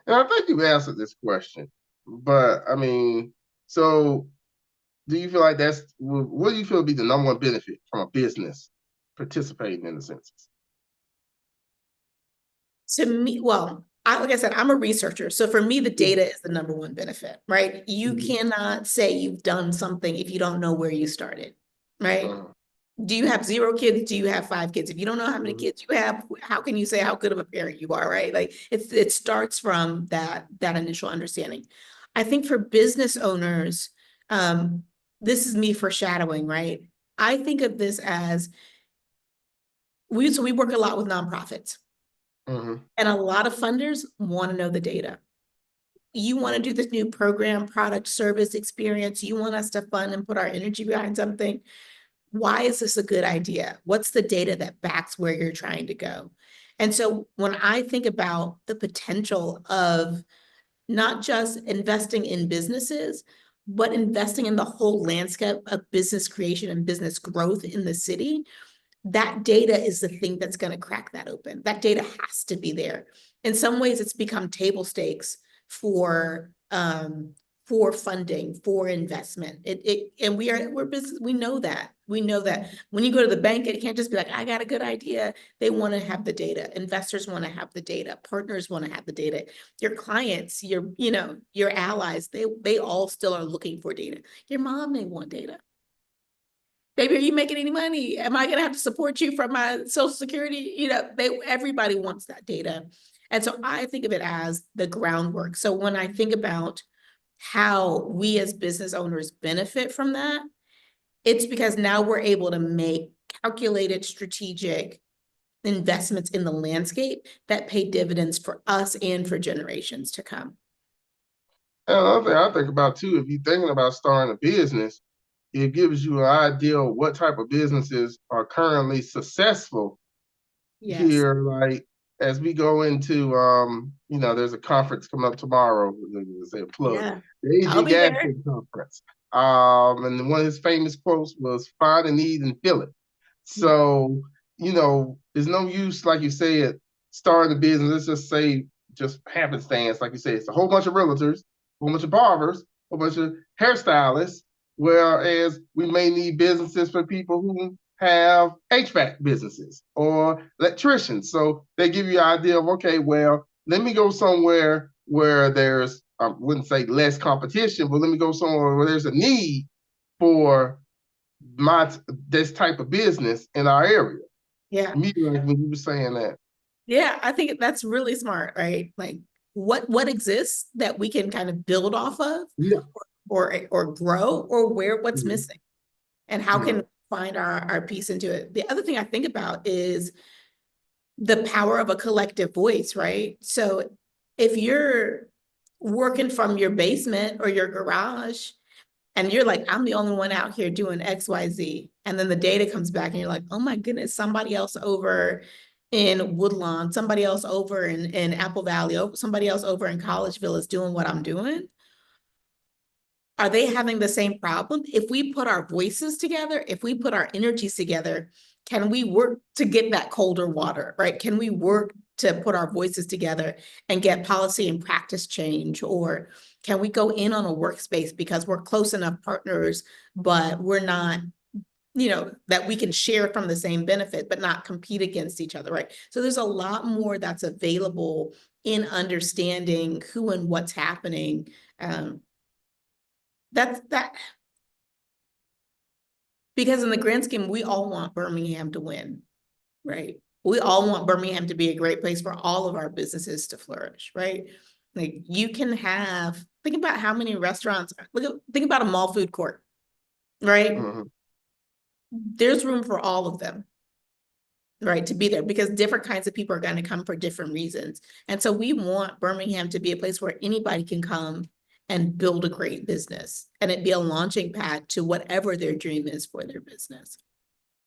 And I think you've answered this question, but I mean, so do you feel like what do you feel would be the number one benefit from a business participating in the census? To me, well, like I said, I'm a researcher. So for me, the Yeah. data is the number one benefit, right? You Mhm. cannot say you've done something if you don't know where you started, right? Uh, Do you have 0 kids? Do you have 5 kids? If you don't know how many mhm. kids you have, how can you say how good of a parent you are, right? Like it starts from that initial understanding. I think for business owners, um, this is me foreshadowing, right? I think of this as we work a lot with nonprofits, Mhm. and a lot of funders want to know the data. You want to do this new program, product, service, experience. You want us to fund and put our energy behind something. Why is this a good idea? What's the data that backs where you're trying to go? And so when I think about the potential of not just investing in businesses, but investing in the whole landscape of business creation and business growth in the city, that data is the thing that's going to crack that open. That data has to be there. In some ways, it's become table stakes for for funding, for investment. And we're business. We know that when you go to the bank, it can't just be like, I got a good idea. They want to have the data. Investors want to have the data. Partners want to have the data. Your clients, your allies, they all still are looking for data. Your mom may want data. Baby, are you making any money? Am I gonna have to support you from my social security? Everybody wants that data. And so I think of it as the groundwork. So when I think about how we as business owners benefit from that, it's because now we're able to make calculated strategic investments in the landscape that pay dividends for us and for generations to come. And another thing I think about too, if you're thinking about starting a business, it gives you an idea of what type of businesses are currently successful Yes. here. Like as we go into, there's a conference coming up tomorrow. Say a plug, Yeah. the I'll AG be there. Gaston conference. And one of his famous quotes was "Find a need and fill it." So, there's no use, like you said, starting a business. Let's just say, just happenstance, like you said, it's a whole bunch of realtors, a whole bunch of barbers, a whole bunch of hairstylists. Whereas we may need businesses for people who have HVAC businesses or electricians. So they give you an idea of, okay, well, let me go somewhere where there's, I wouldn't say less competition, but let me go somewhere where there's a need for my this type of business in our area. Yeah. Me, like when you were saying that. Yeah, I think that's really smart, right? Like what exists that we can kind of build off of Yeah. or grow or where what's Mm-hmm. missing and how can Mm-hmm. we find our piece into it. The other thing I think about is the power of a collective voice, right? So if you're working from your basement or your garage and you're like, I'm the only one out here doing XYZ. And then the data comes back and you're like, oh my goodness, somebody else over in Woodlawn, somebody else over in Apple Valley, somebody else over in Collegeville is doing what I'm doing. Are they having the same problem? If we put our voices together, if we put our energies together, can we work to get that colder water, right? Can we work to put our voices together and get policy and practice change? Or can we go in on a workspace because we're close enough partners, but we're not, that we can share from the same benefit, but not compete against each other, right? So there's a lot more that's available in understanding who and what's happening. That because in the grand scheme, we all want Birmingham to win, right? We all want Birmingham to be a great place for all of our businesses to flourish, right? Like you can think about how many restaurants, think about a mall food court, right? Mm-hmm. There's room for all of them, right, to be there because different kinds of people are going to come for different reasons. And so we want Birmingham to be a place where anybody can come and build a great business and it be a launching pad to whatever their dream is for their business.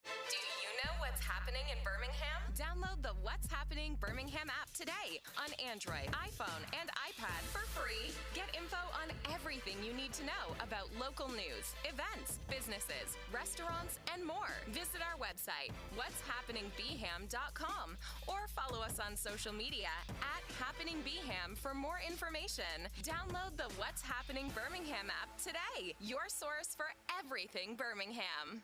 Do you know what's happening in Birmingham? Download the What's Happening Birmingham app today. today on Android, iPhone, and iPad for free. Get info on everything you need to know about local news, events, businesses, restaurants, and more. Visit our website, what'shappeningbham.com, or follow us on social media at happeningbham for more information. Download the What's Happening Birmingham app today, your source for everything Birmingham.